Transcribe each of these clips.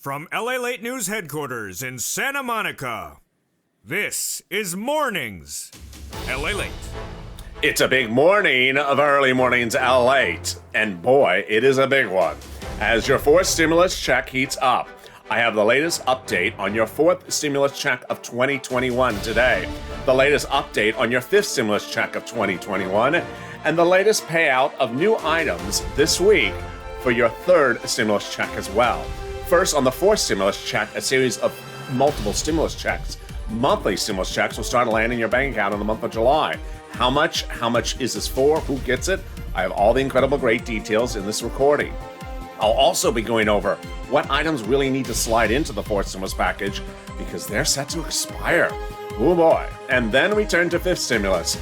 From LALATE News Headquarters in Santa Monica, this is Mornings LALATE. It's a big morning of early mornings LALATE, and boy, it is a big one. As your fourth stimulus check heats up, I have the latest update on your fourth stimulus check of 2021 today, the latest update on your fifth stimulus check of 2021, and the latest payout of new items this week for your third stimulus check as well. First, on the fourth stimulus check, a series of multiple stimulus checks. Monthly stimulus checks will start landing in your bank account in the month of July. How much? How much is this for? Who gets it? I have all the incredible great details in this recording. I'll also be going over what items really need to slide into the fourth stimulus package because they're set to expire. Oh boy. And then we turn to fifth stimulus.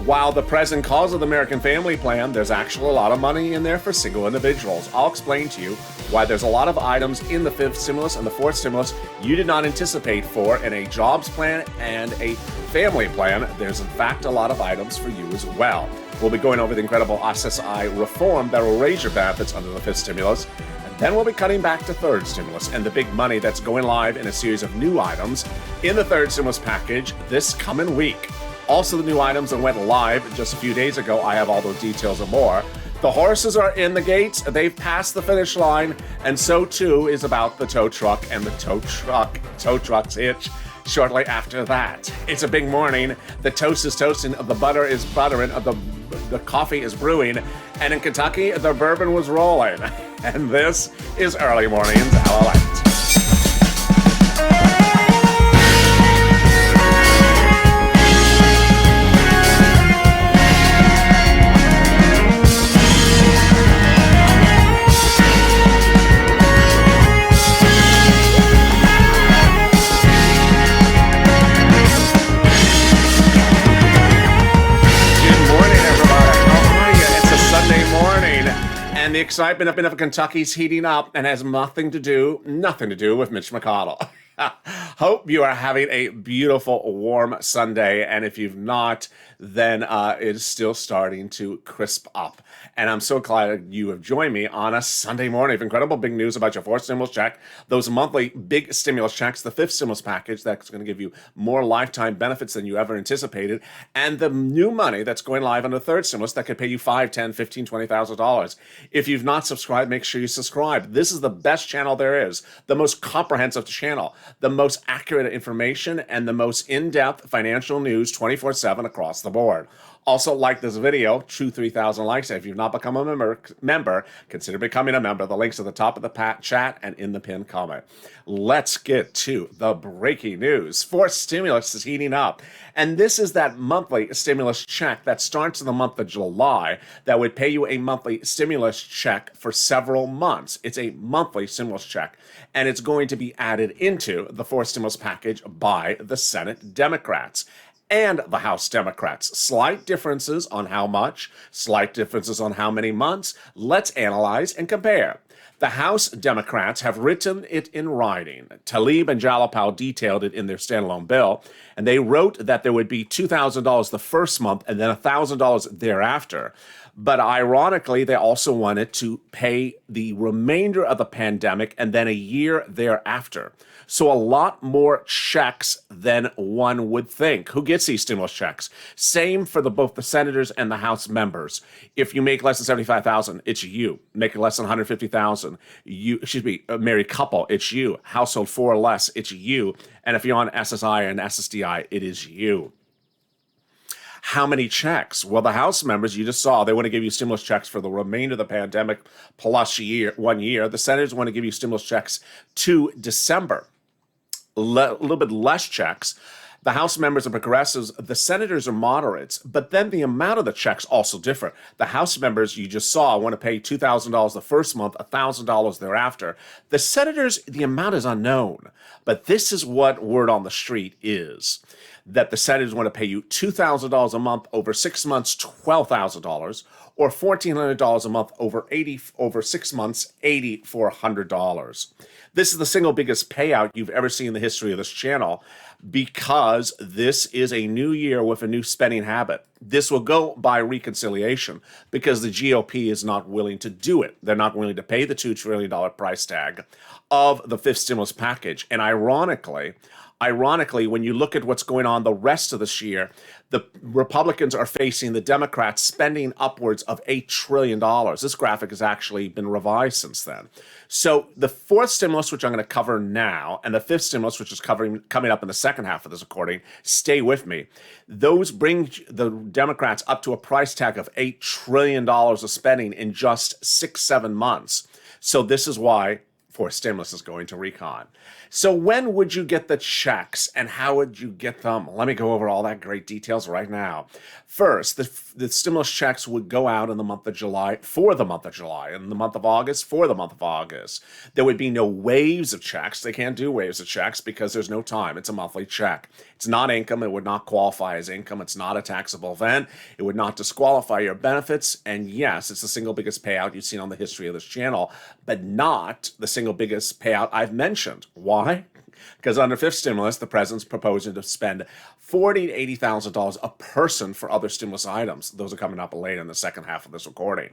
While the president calls it the American Family Plan, there's actually a lot of money in there for single individuals. I'll explain to you why there's a lot of items in the fifth stimulus and the fourth stimulus you did not anticipate for in a jobs plan and a family plan. There's in fact a lot of items for you as well. We'll be going over the incredible SSI reform that will raise your benefits under the fifth stimulus. And then we'll be cutting back to third stimulus and the big money that's going live in a series of new items in the third stimulus package this coming week. Also, the new items that went live just a few days ago, I have all those details and more. The horses are in the gates, they've passed the finish line, and so too is about the tow truck and the tow truck's hitch shortly after that. It's a big morning, the toast is toasting, the butter is buttering, the coffee is brewing, and in Kentucky, the bourbon was rolling. And this is Early Mornings LALATE. And the excitement up in Kentucky's heating up and has nothing to do with Mitch McConnell. Hope you are having a beautiful, warm Sunday. And if you've not, then it is still starting to crisp up. And I'm so glad you have joined me on a Sunday morning of incredible big news about your fourth stimulus check, those monthly big stimulus checks, the fifth stimulus package that's going to give you more lifetime benefits than you ever anticipated, and the new money that's going live on the third stimulus that could pay you $5, $10, $15, $20,000. If you've not subscribed, make sure you subscribe. This is the best channel there is, the most comprehensive channel, the most accurate information, and the most in-depth financial news 24/7 across the board. Also, like this video, 3,000 likes. If you've not become a member, consider becoming a member. The link's at the top of the chat and in the pinned comment. Let's get to the breaking news. Fourth stimulus is heating up. And this is that monthly stimulus check that starts in the month of July that would pay you a monthly stimulus check for several months. It's a monthly stimulus check, and it's going to be added into the fourth stimulus package by the Senate Democrats and the House Democrats. Slight differences on how much, slight differences on how many months. Let's analyze and compare. The House Democrats have written it in writing. Tlaib and Jalapal detailed it in their standalone bill, and they wrote that there would be $2,000 the first month and then $1,000 thereafter. But ironically, they also wanted to pay the remainder of the pandemic and then a year thereafter. So a lot more checks than one would think. Who gets these stimulus checks? Same for both the senators and the House members. If you make less than $75,000, it's you. Make less than $150,000, a married couple, it's you. Household 4 or less, it's you. And if you're on SSI and SSDI, it is you. How many checks? Well, the House members, you just saw, they want to give you stimulus checks for the remainder of the pandemic plus 1 year. The senators want to give you stimulus checks to December. A little bit less checks. The House members are progressives. The senators are moderates. But then the amount of the checks also differ. The House members, you just saw, want to pay $2,000 the first month, $1,000 thereafter. The senators, the amount is unknown. But this is what word on the street is. that the senators want to pay you $2,000 a month over 6 months, $12,000, or $1,400 a month over 6 months, $8,400. This is the single biggest payout you've ever seen in the history of this channel, because this is a new year with a new spending habit. This will go by reconciliation because the GOP is not willing to do it. They're not willing to pay the $2 trillion price tag of the fifth stimulus package. And ironically, when you look at what's going on the rest of this year, the Republicans are facing the Democrats spending upwards of $8 trillion. This graphic has actually been revised since then. So the fourth stimulus, which I'm going to cover now, and the fifth stimulus, which is coming up in the second half of this recording, stay with me. Those bring the Democrats up to a price tag of $8 trillion of spending in just 6-7 months. So this is why fourth stimulus is going to recon. So when would you get the checks and how would you get them? Let me go over all that great details right now. First, the stimulus checks would go out in the month of July, for the month of July, in the month of August, for the month of August. There would be no waves of checks. They can't do waves of checks because there's no time. It's a monthly check. It's not income. It would not qualify as income. It's not a taxable event. It would not disqualify your benefits. And yes, it's the single biggest payout you've seen on the history of this channel, but not the single biggest payout I've mentioned. Why? Because under fifth stimulus, the president's proposing to spend $40,000 to $80,000 a person for other stimulus items. Those are coming up later in the second half of this recording.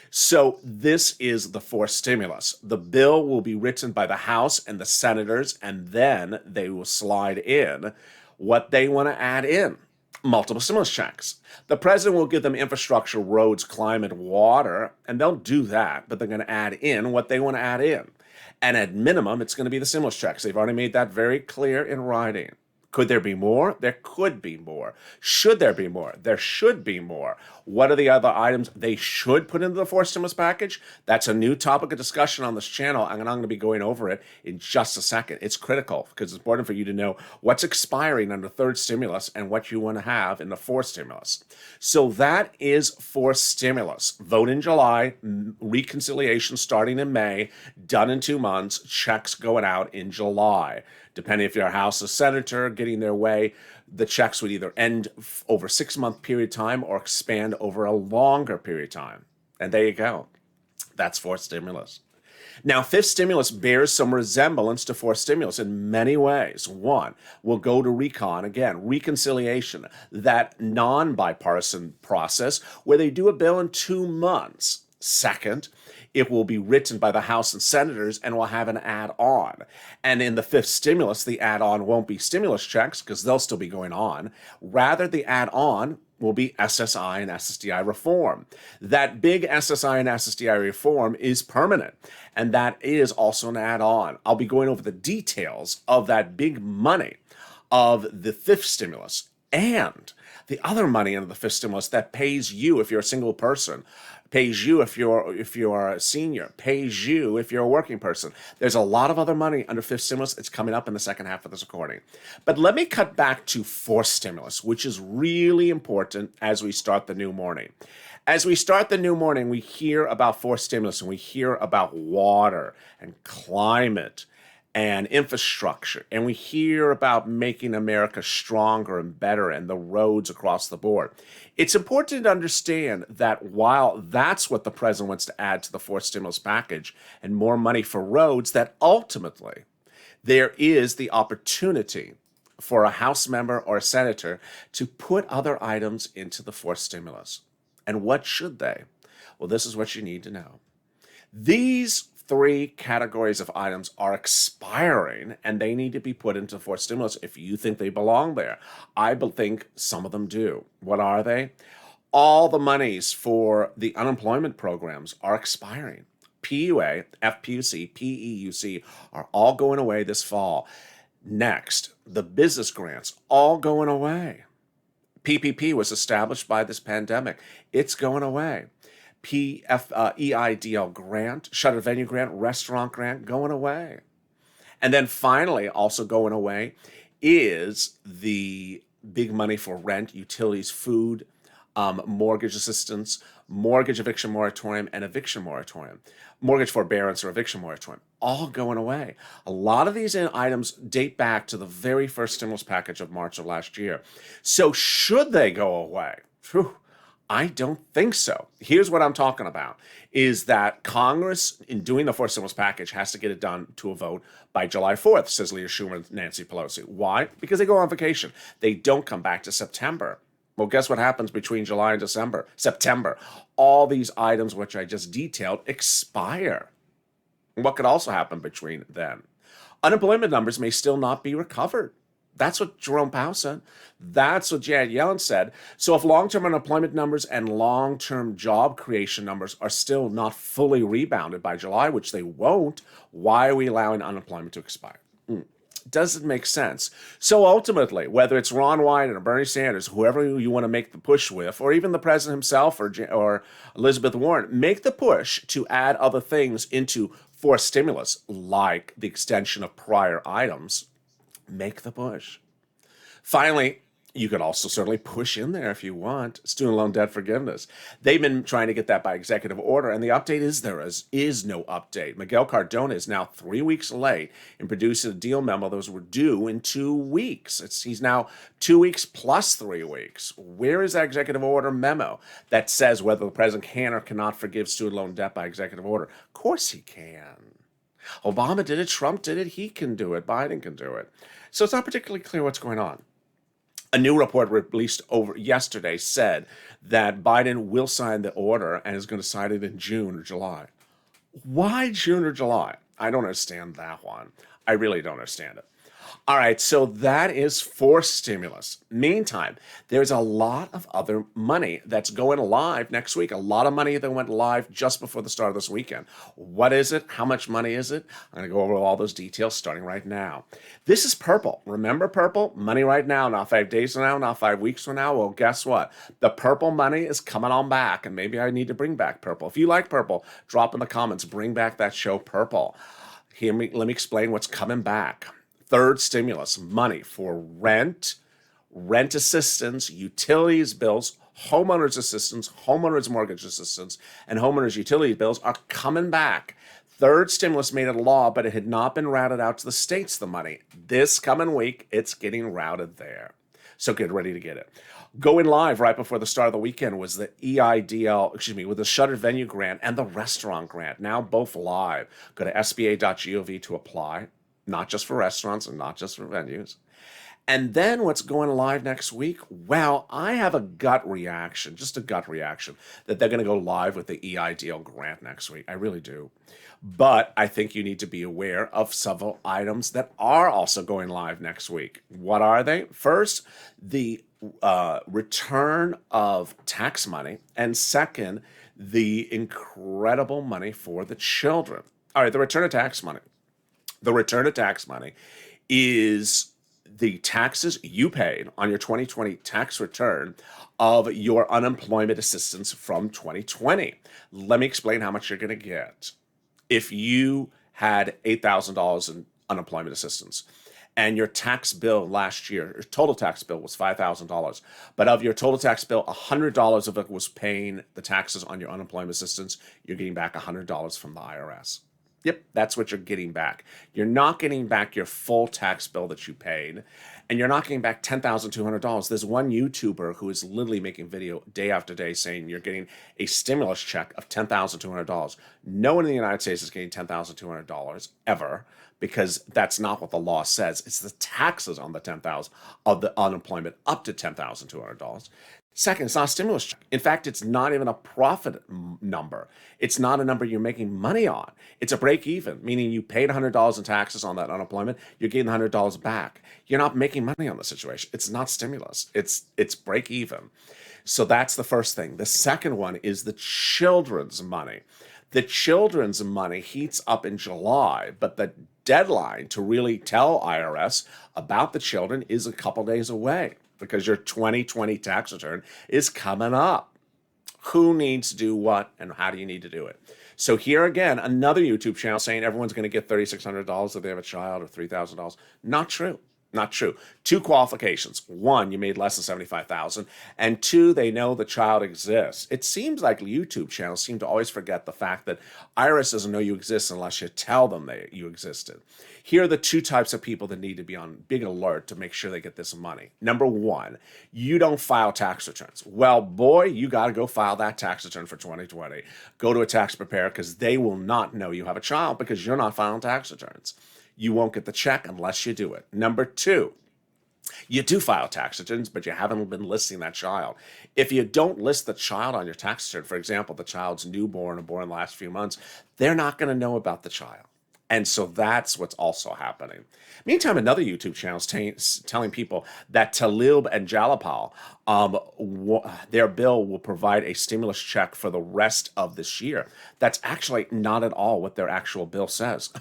So this is the fourth stimulus. The bill will be written by the House and the senators, and then they will slide in what they want to add in. Multiple stimulus checks. The president will give them infrastructure, roads, climate, water, and they'll do that, but they're going to add in what they want to add in. And at minimum, it's going to be the stimulus checks. They've already made that very clear in writing. Could there be more? There could be more. Should there be more? There should be more. What are the other items they should put into the fourth stimulus package? That's a new topic of discussion on this channel, and I'm going to be going over it in just a second. It's critical because it's important for you to know what's expiring under third stimulus and what you want to have in the fourth stimulus. So that is fourth stimulus. Vote in July, reconciliation starting in May, done in 2 months, checks going out in July. Depending if you're a House or Senator getting their way, the checks would either end over a 6-month period of time or expand over a longer period of time. And there you go. That's fourth stimulus. Now, fifth stimulus bears some resemblance to fourth stimulus in many ways. One, we'll go to recon, again, reconciliation, that non-bipartisan process where they do a bill in 2 months. Second, it will be written by the House and senators and will have an add-on. And in the fifth stimulus, the add-on won't be stimulus checks because they'll still be going on. Rather, the add-on will be SSI and SSDI reform. That big SSI and SSDI reform is permanent, and that is also an add-on. I'll be going over the details of that big money of the fifth stimulus and the other money under the fifth stimulus that pays you if you're a single person, pays you if you're a senior, pays you if you're a working person. There's a lot of other money under fifth stimulus. It's coming up in the second half of this recording. But let me cut back to fourth stimulus, which is really important as we start the new morning. As we start the new morning, we hear about fourth stimulus and we hear about water and climate and infrastructure, and we hear about making America stronger and better and the roads across the board. It's important to understand that while that's what the president wants to add to the fourth stimulus package and more money for roads, that ultimately there is the opportunity for a House member or a senator to put other items into the fourth stimulus. And what should they? Well, this is what you need to know. These 3 categories of items are expiring and they need to be put into fourth stimulus if you think they belong there. I think some of them do. What are they? All the monies for the unemployment programs are expiring. PUA, FPUC, PEUC are all going away this fall. Next, the business grants, all going away. PPP was established by this pandemic. It's going away. EIDL grant, shutter venue grant, restaurant grant, going away. And then finally, also going away is the big money for rent, utilities, food, mortgage assistance, mortgage eviction moratorium and eviction moratorium, mortgage forbearance or eviction moratorium, all going away. A lot of these items date back to the very first stimulus package of March of last year. So should they go away? Whew, I don't think so. Here's what I'm talking about, is that Congress, in doing the fourth stimulus package, has to get it done to a vote by July 4th, says Leader Schumer and Nancy Pelosi. Why? Because they go on vacation. They don't come back to September. Well, guess what happens between July and September? All these items which I just detailed expire. What could also happen between then? Unemployment numbers may still not be recovered. That's what Jerome Powell said. That's what Janet Yellen said. So if long-term unemployment numbers and long-term job creation numbers are still not fully rebounded by July, which they won't, why are we allowing unemployment to expire? Doesn't make sense. So ultimately, whether it's Ron Wyden or Bernie Sanders, whoever you want to make the push with, or even the president himself or Elizabeth Warren, make the push to add other things into forced stimulus, like the extension of prior items. Make the push. Finally, you could also certainly push in there if you want student loan debt forgiveness. They've been trying to get that by executive order, and the update is there is no update. Miguel Cardona is now 3 weeks late in producing a deal memo. Those were due in 2 weeks. He's now 2 weeks plus 3 weeks. Where is that executive order memo that says whether the president can or cannot forgive student loan debt by executive order? Of course he can. Obama did it, Trump did it, he can do it, Biden can do it. So it's not particularly clear what's going on. A new report released over yesterday said that Biden will sign the order and is going to sign it in June or July. Why June or July? I don't understand that one. I really don't understand it. All right, so that is forced stimulus. Meantime, there's a lot of other money that's going live next week. A lot of money that went live just before the start of this weekend. What is it? How much money is it? I'm going to go over all those details starting right now. This is purple. Remember purple? Money right now, not 5 days from now, not 5 weeks from now. Well, guess what? The purple money is coming on back, and maybe I need to bring back purple. If you like purple, drop in the comments. Bring back that show Purple. Let me explain what's coming back. Third stimulus, money for rent assistance, utilities bills, homeowners assistance, homeowners mortgage assistance, and homeowners utility bills are coming back. Third stimulus made it law, but it had not been routed out to the states, the money. This coming week, it's getting routed there. So get ready to get it. Going live right before the start of the weekend was the with the Shuttered Venue Grant and the Restaurant Grant, now both live. Go to sba.gov to apply. Not just for restaurants and not just for venues. And then what's going live next week? Well, I have a gut reaction, just a gut reaction, that they're going to go live with the EIDL grant next week. I really do. But I think you need to be aware of several items that are also going live next week. What are they? First, the return of tax money. And second, the incredible money for the children. All right, the return of tax money. The return of tax money is the taxes you paid on your 2020 tax return of your unemployment assistance from 2020. Let me explain how much you're going to get. If you had $8,000 in unemployment assistance and your tax bill last year, your total tax bill was $5,000, but of your total tax bill, $100 of it was paying the taxes on your unemployment assistance, you're getting back $100 from the IRS. Yep, that's what you're getting back. You're not getting back your full tax bill that you paid, and you're not getting back $10,200. There's one YouTuber who is literally making video day after day saying you're getting a stimulus check of $10,200. No one in the United States is getting $10,200 ever, because that's not what the law says. It's the taxes on the $10,000 of the unemployment up to $10,200. Second, it's not a stimulus check. In fact, it's not even a profit number. It's not a number you're making money on. It's a break even, meaning you paid $100 in taxes on that unemployment, you're getting the $100 back. You're not making money on the situation. It's not stimulus. It's break even. So that's the first thing. The second one is the children's money. The children's money heats up in July, but the deadline to really tell IRS about the children is a couple days away, because your 2020 tax return is coming up. Who needs to do what, and how do you need to do it? So here again, another YouTube channel saying everyone's going to get $3,600 if they have a child, or $3,000. Not true. Not true. Two qualifications. One, you made less than 75,000, and two, they know the child exists. It seems like YouTube channels seem to always forget the fact that IRS doesn't know you exist unless you tell them that you existed. Here are the two types of people that need to be on big alert to make sure they get this money. Number one, you don't file tax returns. Well, boy, you got to go file that tax return for 2020. Go to a tax preparer because they will not know you have a child because you're not filing tax returns. You won't get the check unless you do it. Number two, you do file tax returns, but you haven't been listing that child. If you don't list the child on your tax return, for example, the child's newborn or born in the last few months, they're not going to know about the child. And so that's what's also happening. Meantime, another YouTube channel is telling people that Talib and Jalapal, their bill will provide a stimulus check for the rest of this year. That's actually not at all what their actual bill says.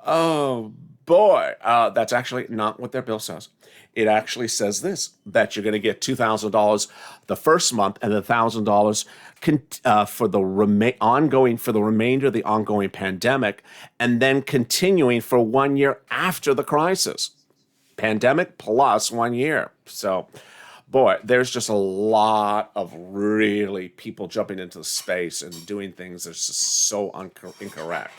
Oh, boy. That's actually not what their bill says. It actually says this, that you're going to get $2,000 the first month and $1,000 for the remainder of the ongoing pandemic, and then continuing for 1 year after the crisis. Pandemic plus 1 year. So, boy, there's just a lot of really people jumping into the space and doing things that's just so incorrect.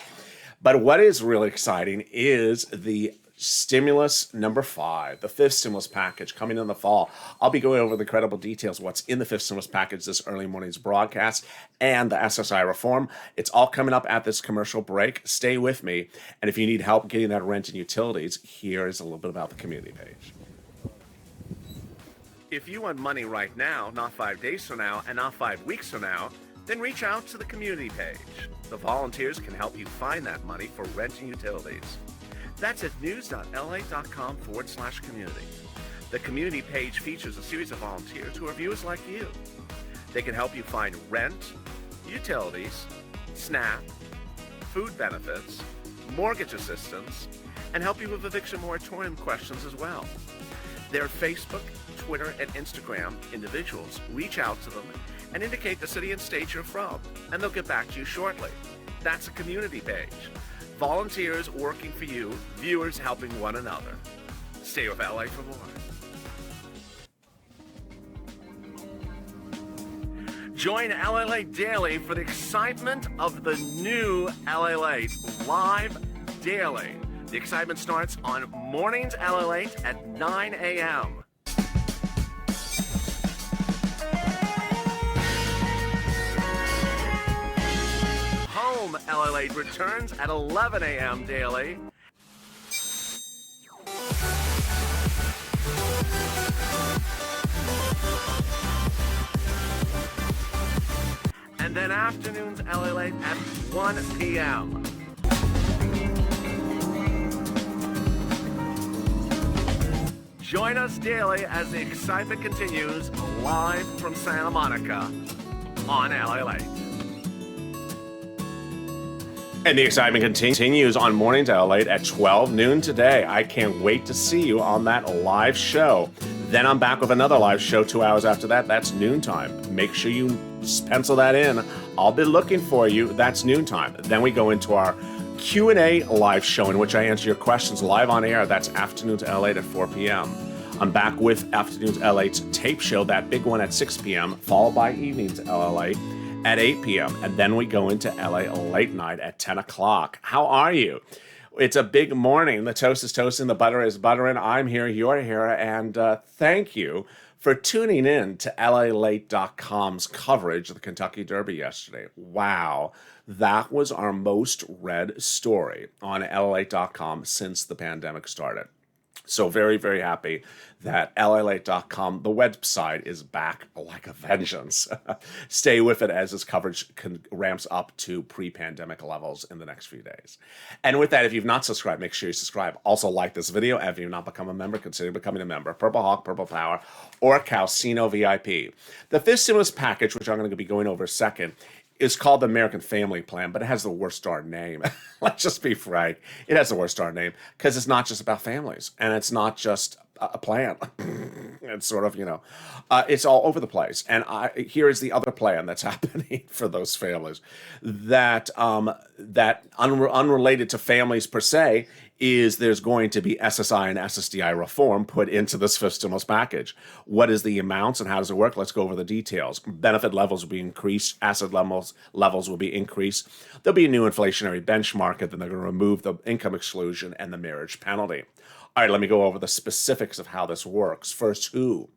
But what is really exciting is the stimulus number 5, the 5th stimulus package coming in the fall. I'll be going over the incredible details of what's in the 5th stimulus package this early morning's broadcast and the SSI reform. It's all coming up at this commercial break. Stay with me. And if you need help getting that rent and utilities, here is a little bit about the community page. If you want money right now, not 5 days from now, and not 5 weeks from now, then reach out to the community page. The volunteers can help you find that money for rent and utilities. That's at news.la.com/community. The community page features a series of volunteers who are viewers like you. They can help you find rent, utilities, SNAP, food benefits, mortgage assistance, and help you with eviction moratorium questions as well. Their Facebook, Twitter, and Instagram individuals reach out to them and indicate the city and state you're from, and they'll get back to you shortly. That's a community page. Volunteers working for you, viewers helping one another. Stay with LA for more. Join LALATE Daily for the excitement of the new LALATE live daily. The excitement starts on Mornings LALATE at 9 a.m. Home LALATE returns at 11 a.m. daily. And then afternoons LALATE at 1 p.m. Join us daily as the excitement continues live from Santa Monica on LALATE. And the excitement continues on Mornings LALATE at 12 noon today. I can't wait to see you on that live show. Then I'm back with another live show 2 hours after that. That's noontime. Make sure you pencil that in. I'll be looking for you. That's noontime. Then we go into our Q&A live show in which I answer your questions live on air. That's Afternoons LALATE at 4 p.m. I'm back with Afternoons LALATE's tape show, that big one at 6 p.m., followed by Evenings LALATE at 8 p.m. And then we go into LA Late Night at 10 o'clock. How are you? It's a big morning. The toast is toasting, the butter is buttering. I'm here, you're here, and thank you for tuning in to LALATE.com's coverage of the Kentucky Derby yesterday. Wow, that was our most read story on LALATE.com since the pandemic started. So very, very happy that LALATE.com, the website, is back like a vengeance. Stay with it as this coverage ramps up to pre-pandemic levels in the next few days. And with that, if you've not subscribed, make sure you subscribe. Also like this video. And if you've not become a member, consider becoming a member. Purple Hawk, Purple Power, or Calcino VIP. The 5th stimulus package, which I'm going to be going over a second, is called the American Family Plan, but it has the worst darn name. Let's just be frank. It has the worst darn name because it's not just about families, and it's not just a plan. It's sort of, it's all over the place. And here is the other plan that's happening for those families that unrelated to families per se is there's going to be SSI and SSDI reform put into this fifth stimulus package. What is the amounts and how does it work? Let's go over the details. Benefit levels will be increased. Asset levels will be increased. There'll be a new inflationary benchmark, and then they're going to remove the income exclusion and the marriage penalty. All right, let me go over the specifics of how this works. First, who?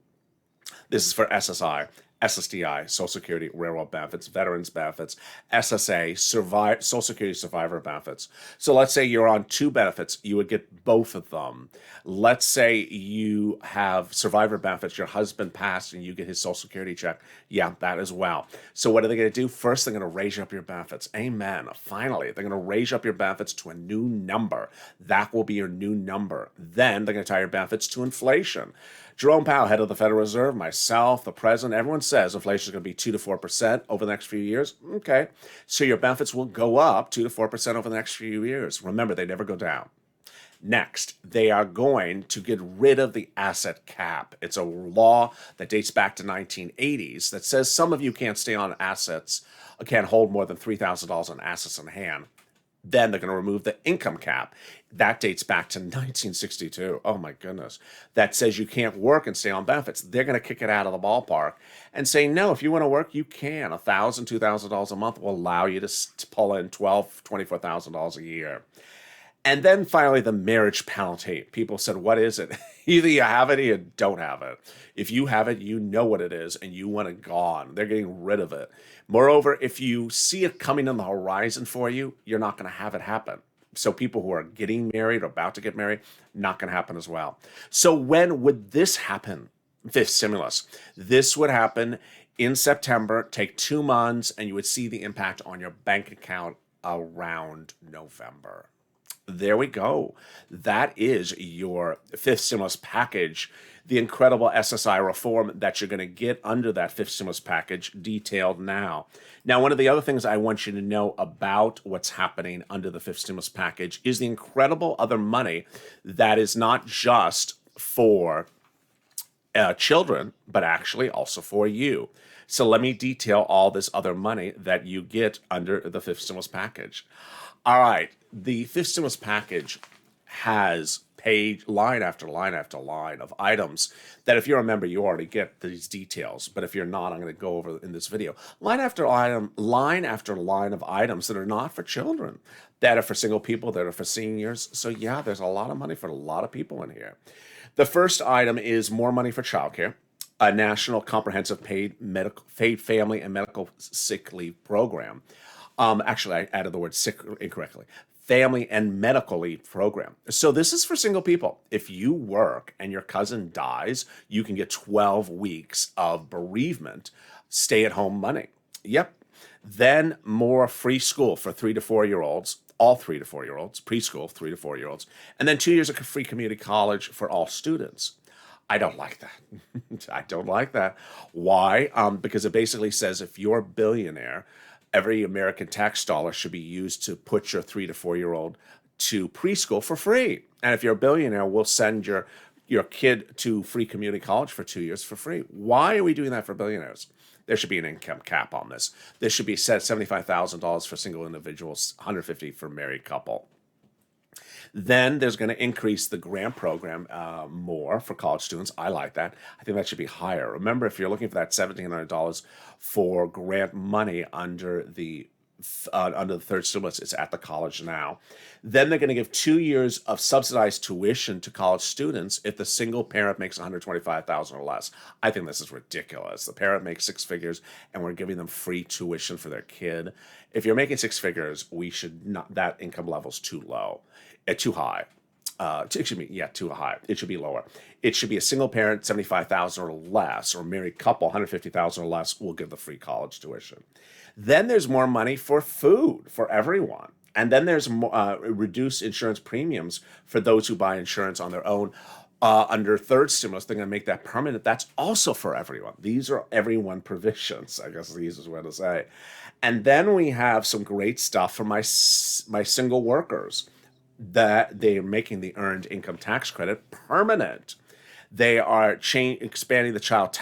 This is for SSI, SSDI, Social Security, Railroad benefits, Veterans benefits, SSA, Social Security survivor benefits. So let's say you're on two benefits, you would get both of them. Let's say you have survivor benefits, your husband passed and you get his Social Security check. Yeah, that as well. So what are they going to do? First, they're going to raise up your benefits. Amen. Finally, they're going to raise up your benefits to a new number. That will be your new number. Then they're going to tie your benefits to inflation. Jerome Powell, head of the Federal Reserve, myself, the president, everyone says inflation is going to be 2 to 4% over the next few years. Okay, so your benefits will go up 2 to 4% over the next few years. Remember, they never go down. Next, they are going to get rid of the asset cap. It's a law that dates back to 1980s that says some of you can't stay on assets, can't hold more than $3,000 in assets in hand. Then they're going to remove the income cap. That dates back to 1962. Oh my goodness. That says you can't work and stay on benefits. They're going to kick it out of the ballpark and say, no, if you want to work, you can. $1,000, $2,000 a month will allow you to pull in $12,000, $24,000 a year. And then finally, the marriage penalty. People said, what is it? Either you have it or you don't have it. If you have it, you know what it is and you want it gone. They're getting rid of it. Moreover, if you see it coming on the horizon for you, you're not going to have it happen. So people who are getting married or about to get married, not going to happen as well. So when would this happen? Fifth stimulus. This would happen in September, take 2 months, and you would see the impact on your bank account around November. There we go. That is your fifth stimulus package, the incredible SSI reform that you're going to get under that fifth stimulus package, detailed now. Now, one of the other things I want you to know about what's happening under the fifth stimulus package is the incredible other money that is not just for children, but actually also for you. So let me detail all this other money that you get under the fifth stimulus package. All right, the fifth stimulus package has page line after line after line of items that if you're a member, you already get these details. But if you're not, I'm going to go over in this video. Line after line of items that are not for children, that are for single people, that are for seniors. So yeah, there's a lot of money for a lot of people in here. The first item is more money for childcare, a national comprehensive paid family and medical sick leave program. Actually, I added the word sick incorrectly. Family and medical leave program. So this is for single people. If you work and your cousin dies, you can get 12 weeks of bereavement, stay-at-home money. Yep. Then more free school for 3 to 4-year-olds, all 3 to 4-year-olds, preschool 3 to 4-year-olds, and then 2 years of free community college for all students. I don't like that. I don't like that. Why? Because it basically says if you're a billionaire, every American tax dollar should be used to put your 3 to 4-year-old to preschool for free. And if you're a billionaire, we'll send your kid to free community college for 2 years for free. Why are we doing that for billionaires? There should be an income cap on this. This should be set $75,000 for single individuals, $150,000 for married couple. Then there's going to increase the grant program more for college students. I like that. I think that should be higher. Remember, if you're looking for that $1,700 for grant money under the third stimulus, it's at the college now. Then they're going to give 2 years of subsidized tuition to college students if the single parent makes $125,000 or less. I think this is ridiculous. The parent makes 6 figures, and we're giving them free tuition for their kid. If you're making 6 figures, we should not. That income level's too low. Too high. Too high. It should be lower. It should be a single parent, $75,000 or less, or married couple, $150,000 or less, will give the free college tuition. Then there's more money for food for everyone. And then there's reduced insurance premiums for those who buy insurance on their own. Under third stimulus, they're going to make that permanent. That's also for everyone. These are everyone provisions, I guess the easiest way to say. And then we have some great stuff for my single workers, that they're making the earned income tax credit permanent. They are expanding the child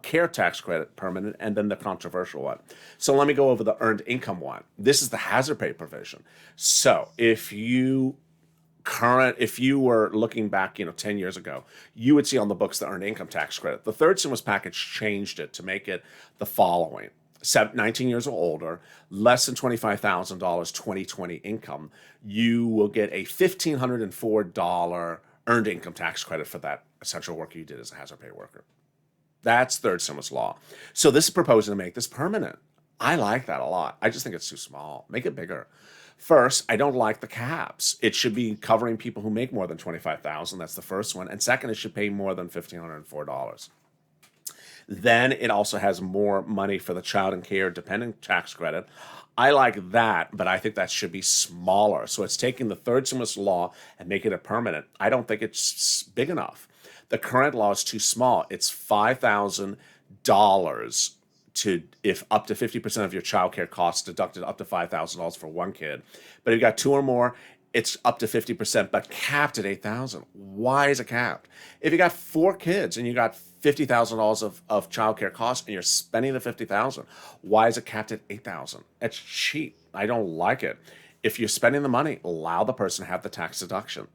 care tax credit permanent, and then the controversial one. So let me go over the earned income one. This is the hazard pay provision. So if you were looking back, 10 years ago, you would see on the books the earned income tax credit. The third stimulus package changed it to make it the following. 19 years or older, less than $25,000 2020 income, you will get a $1,504 earned income tax credit for that essential work you did as a hazard pay worker. That's third stimulus law. So this is proposing to make this permanent. I like that a lot. I just think it's too small. Make it bigger. First, I don't like the caps. It should be covering people who make more than $25,000. That's the first one. And second, it should pay more than $1,504. Then it also has more money for the child and care dependent tax credit. I like that, but I think that should be smaller. So it's taking the third stimulus law and making it permanent. I don't think it's big enough. The current law is too small. It's $5,000 if up to 50% of your child care costs deducted up to $5,000 for one kid. But if you've got two or more, it's up to 50%, but capped at $8,000. Why is it capped? If you got 4 kids and you got $50,000 of child care costs and you're spending the $50,000, why is it capped at $8,000? It's cheap. I don't like it. If you're spending the money, allow the person to have the tax deduction.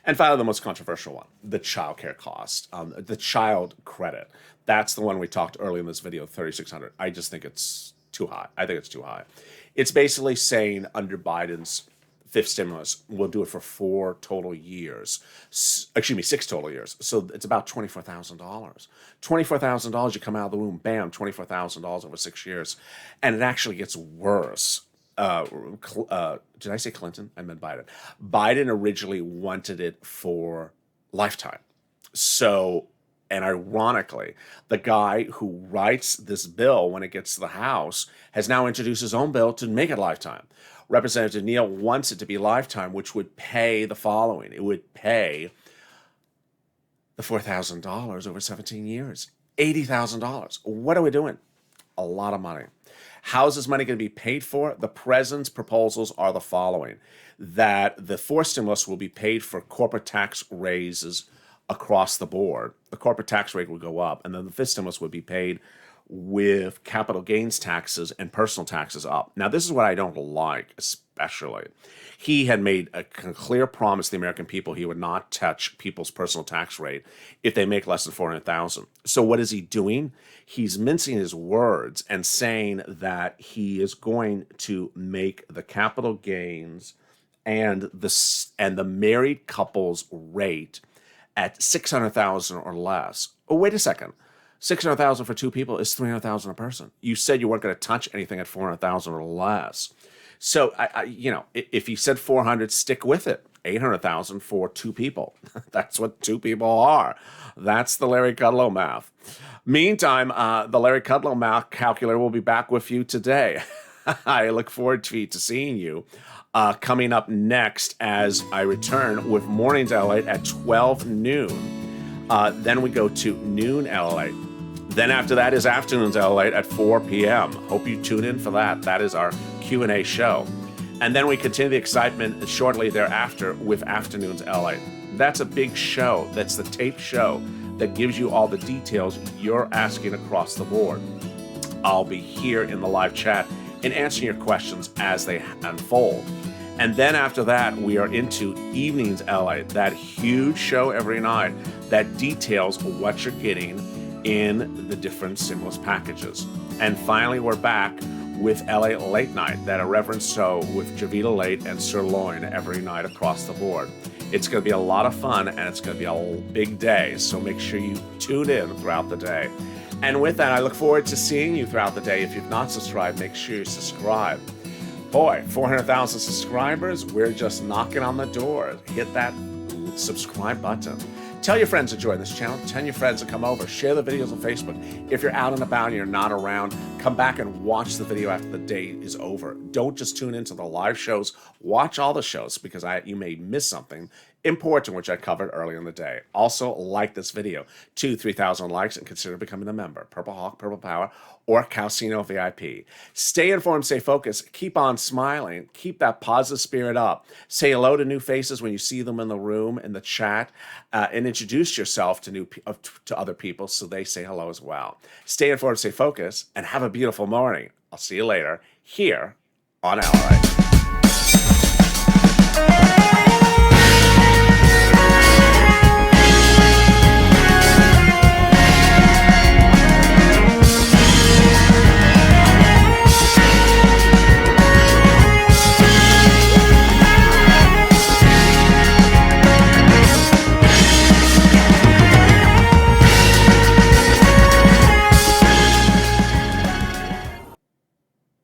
And finally, the most controversial one, the child care cost, the child credit. That's the one we talked earlier in this video, $3,600. I just think it's too high. I think it's too high. It's basically saying under Biden's fifth stimulus, we'll do it for 6 total years. So it's about $24,000. $24,000, you come out of the womb, bam, $24,000 over 6 years. And it actually gets worse. Did I say Clinton? I meant Biden. Biden originally wanted it for lifetime. So, and ironically, the guy who writes this bill when it gets to the House has now introduced his own bill to make it lifetime. Representative Neal wants it to be lifetime, which would pay the following. It would pay the $4,000 over 17 years, $80,000. What are we doing? A lot of money. How is this money going to be paid for? The president's proposals are the following: that the fourth stimulus will be paid for corporate tax raises across the board. The corporate tax rate will go up, and then the fifth stimulus would be paid with capital gains taxes and personal taxes up. Now, this is what I don't like, especially. He had made a clear promise to the American people he would not touch people's personal tax rate if they make less than $400,000. So what is he doing? He's mincing his words and saying that he is going to make the capital gains and the married couple's rate at $600,000 or less. Oh, wait a second. $600,000 for 2 people is $300,000 a person. You said you weren't going to touch anything at $400,000 or less. So, if you said 400, stick with it. 800,000 for 2 people. That's what 2 people are. That's the Larry Kudlow math. Meantime, the Larry Kudlow math calculator will be back with you today. I look forward to seeing you. Coming up next as I return with Mornings LALATE at 12 noon. Then we go to noon LALATE. Then after that is Afternoons LALATE at 4 p.m. Hope you tune in for that. That is our Q&A show. And then we continue the excitement shortly thereafter with Afternoons LALATE. That's a big show. That's the tape show that gives you all the details you're asking across the board. I'll be here in the live chat and answering your questions as they unfold. And then after that, we are into Evenings LALATE, that huge show every night that details what you're getting in the different stimulus packages. And finally, we're back with LA Late Night, that irreverent show with Javita Late and Sirloin every night across the board. It's going to be a lot of fun, and it's going to be a big day, so make sure you tune in throughout the day. And with that, I look forward to seeing you throughout the day. If you've not subscribed, make sure you subscribe. Boy, 400,000 subscribers, we're just knocking on the door. Hit that subscribe button. Tell your friends to join this channel. Tell your friends to come over. Share the videos on Facebook. If you're out and about and you're not around, Come back and watch the video after the day is over. Don't just tune into the live shows. Watch all the shows because you may miss something important which I covered earlier in the day. Also, like this video. 3,000 likes and consider becoming a member. Purple Hawk, Purple Power, or Calcino VIP. Stay informed, stay focused, keep on smiling, keep that positive spirit up. Say hello to new faces when you see them in the room, in the chat, and introduce yourself to other people so they say hello as well. Stay informed, stay focused, and have a beautiful morning. I'll see you later here on LALATE.